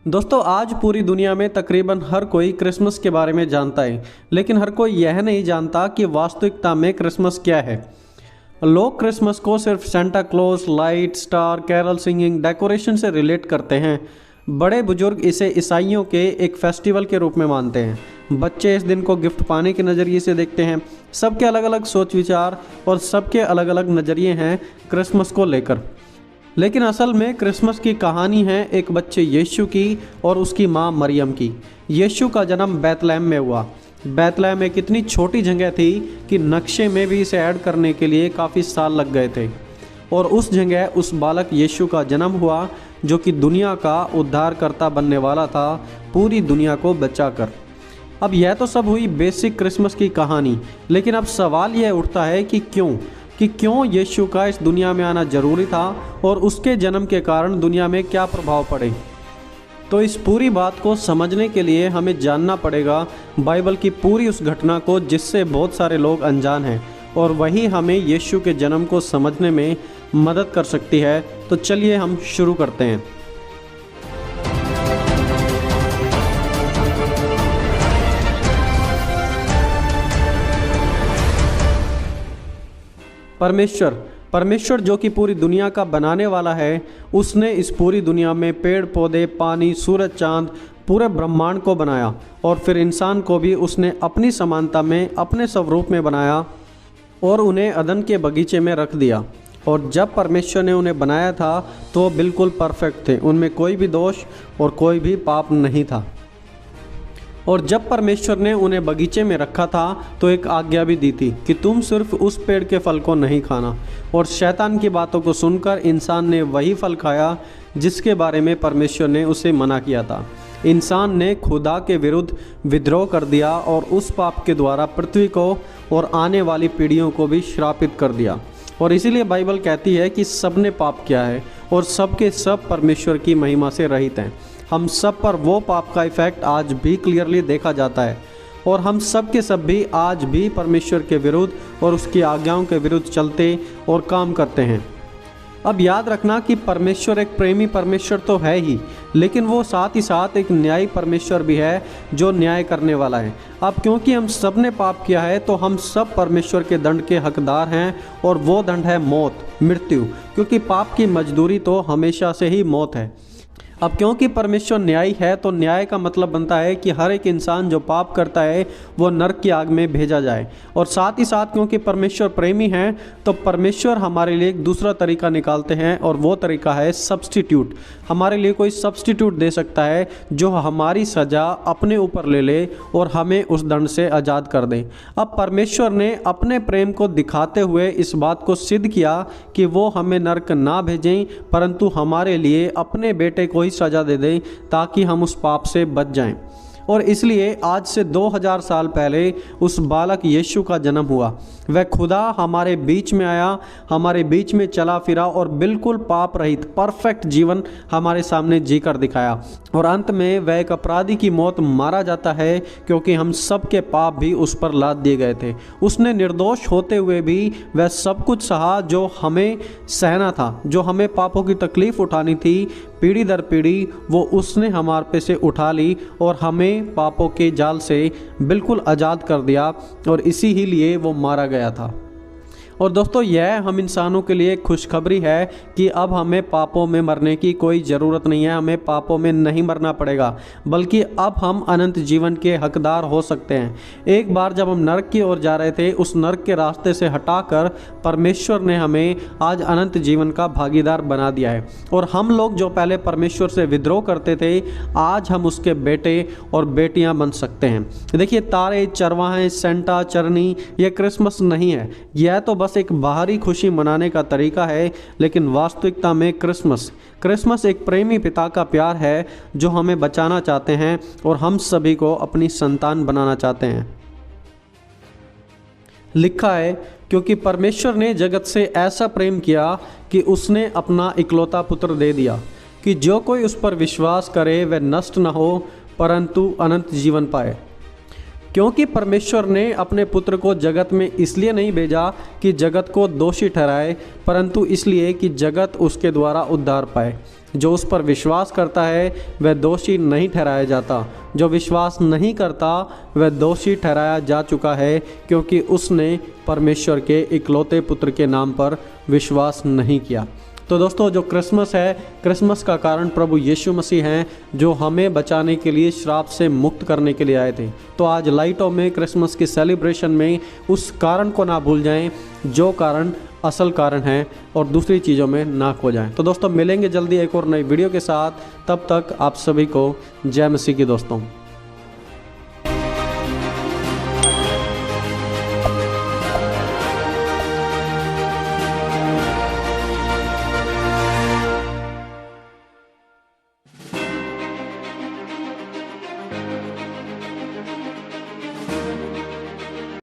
दोस्तों आज पूरी दुनिया में तकरीबन हर कोई क्रिसमस के बारे में जानता है, लेकिन हर कोई यह नहीं जानता कि वास्तविकता में क्रिसमस क्या है। लोग क्रिसमस को सिर्फ Santa Claus, light, star, carol singing, decoration से रिलेट करते हैं। बड़े बुजुर्ग इसे ईसाइयों के एक फेस्टिवल के रूप में मानते हैं। बच्चे इस दिन को गिफ्ट पाने के नज़रिए से देखते हैं। सबके अलग अलग सोच विचार और सबके अलग अलग नज़रिए हैं क्रिसमस को लेकर। लेकिन असल में क्रिसमस की कहानी है एक बच्चे यीशु की और उसकी माँ मरियम की। यीशु का जन्म बैतलहम में हुआ। बैतलहम एक इतनी छोटी जगह थी कि नक्शे में भी इसे ऐड करने के लिए काफ़ी साल लग गए थे। और उस जगह उस बालक यीशु का जन्म हुआ जो कि दुनिया का उद्धारकर्ता बनने वाला था, पूरी दुनिया को बचाकर। अब यह तो सब हुई बेसिक क्रिसमस की कहानी, लेकिन अब सवाल यह उठता है कि क्यों यीशु का इस दुनिया में आना जरूरी था और उसके जन्म के कारण दुनिया में क्या प्रभाव पड़े। तो इस पूरी बात को समझने के लिए हमें जानना पड़ेगा बाइबल की पूरी उस घटना को जिससे बहुत सारे लोग अनजान हैं, और वही हमें यीशु के जन्म को समझने में मदद कर सकती है। तो चलिए हम शुरू करते हैं। परमेश्वर जो कि पूरी दुनिया का बनाने वाला है, उसने इस पूरी दुनिया में पेड़ पौधे, पानी, सूरज, चांद, पूरे ब्रह्मांड को बनाया। और फिर इंसान को भी उसने अपनी समानता में, अपने स्वरूप में बनाया और उन्हें अदन के बगीचे में रख दिया। और जब परमेश्वर ने उन्हें बनाया था तो वो बिल्कुल परफेक्ट थे, उनमें कोई भी दोष और कोई भी पाप नहीं था। और जब परमेश्वर ने उन्हें बगीचे में रखा था तो एक आज्ञा भी दी थी कि तुम सिर्फ उस पेड़ के फल को नहीं खाना। और शैतान की बातों को सुनकर इंसान ने वही फल खाया जिसके बारे में परमेश्वर ने उसे मना किया था। इंसान ने खुदा के विरुद्ध विद्रोह कर दिया और उस पाप के द्वारा पृथ्वी को और आने वाली पीढ़ियों को भी श्रापित कर दिया। और इसीलिए बाइबल कहती है कि सबने पाप किया है और सबके सब परमेश्वर की महिमा से रहित हैं। हम सब पर वो पाप का इफेक्ट आज भी क्लियरली देखा जाता है, और हम सब के सब भी आज भी परमेश्वर के विरुद्ध और उसकी आज्ञाओं के विरुद्ध चलते और काम करते हैं। अब याद रखना कि परमेश्वर एक प्रेमी परमेश्वर तो है ही, लेकिन वो साथ ही साथ एक न्यायी परमेश्वर भी है जो न्याय करने वाला है। अब क्योंकि हम सब ने पाप किया है तो हम सब परमेश्वर के दंड के हकदार हैं, और वो दंड है मौत, मृत्यु, क्योंकि पाप की मजदूरी तो हमेशा से ही मौत है। अब क्योंकि परमेश्वर न्यायी है तो न्याय का मतलब बनता है कि हर एक इंसान जो पाप करता है वो नरक की आग में भेजा जाए। और साथ ही साथ क्योंकि परमेश्वर प्रेमी है तो परमेश्वर हमारे लिए एक दूसरा तरीका निकालते हैं, और वो तरीका है सब्स्टिट्यूट। हमारे लिए कोई सब्स्टिट्यूट दे सकता है जो हमारी सज़ा अपने ऊपर ले ले और हमें उस दंड से आज़ाद कर दे। अब परमेश्वर ने अपने प्रेम को दिखाते हुए इस बात को सिद्ध किया कि वो हमें नरक ना भेजें, परंतु हमारे लिए अपने बेटे को सजा दे दे ताकि हम उस पाप से बच जाएं। और इसलिए आज से 2000 साल पहले उस बालक यीशु का जन्म हुआ। वह खुदा हमारे बीच में आया, हमारे बीच में चला फिरा और बिल्कुल पाप रहित परफेक्ट जीवन हमारे सामने जीकर दिखाया। और अंत में वह एक अपराधी की मौत मारा जाता है क्योंकि हम सब के पाप भी उस पर लाद दिए गए थे। उसने निर्दोष होते हुए भी वह सब कुछ सहा जो हमें सहना था, जो हमें पापों की तकलीफ़ उठानी थी पीढ़ी दर पीढ़ी, वो उसने हमारे पे से उठा ली और हमें पापों के जाल से बिल्कुल आज़ाद कर दिया, और इसी ही लिए वो मारा गया था। और दोस्तों यह हम इंसानों के लिए खुशखबरी है कि अब हमें पापों में मरने की कोई ज़रूरत नहीं है। हमें पापों में नहीं मरना पड़ेगा, बल्कि अब हम अनंत जीवन के हकदार हो सकते हैं। एक बार जब हम नरक की ओर जा रहे थे, उस नरक के रास्ते से हटाकर परमेश्वर ने हमें आज अनंत जीवन का भागीदार बना दिया है। और हम लोग जो पहले परमेश्वर से विद्रोह करते थे, आज हम उसके बेटे और बेटियां बन सकते हैं। देखिए, तारे, चरवाहे, सेंटा, चरनी, यह क्रिसमस नहीं है। यह तो बस एक बाहरी खुशी मनाने का तरीका है, लेकिन वास्तविकता में क्रिसमस एक प्रेमी पिता का प्यार है जो हमें बचाना चाहते हैं और हम सभी को अपनी संतान बनाना चाहते हैं। लिखा है, क्योंकि परमेश्वर ने जगत से ऐसा प्रेम किया कि उसने अपना इकलौता पुत्र दे दिया, कि जो कोई उस पर विश्वास करे वह नष्ट न हो परंतु अनंत जीवन पाए। क्योंकि परमेश्वर ने अपने पुत्र को जगत में इसलिए नहीं भेजा कि जगत को दोषी ठहराए, परंतु इसलिए कि जगत उसके द्वारा उद्धार पाए। जो उस पर विश्वास करता है वह दोषी नहीं ठहराया जाता, जो विश्वास नहीं करता वह दोषी ठहराया जा चुका है, क्योंकि उसने परमेश्वर के इकलौते पुत्र के नाम पर विश्वास नहीं किया। तो दोस्तों, जो क्रिसमस है, क्रिसमस का कारण प्रभु यीशु मसीह हैं, जो हमें बचाने के लिए, श्राप से मुक्त करने के लिए आए थे। तो आज लाइटों में, क्रिसमस की सेलिब्रेशन में उस कारण को ना भूल जाएं, जो कारण असल कारण है, और दूसरी चीज़ों में ना खो जाएं। तो दोस्तों, मिलेंगे जल्दी एक और नई वीडियो के साथ। तब तक आप सभी को जय मसीह की दोस्तों।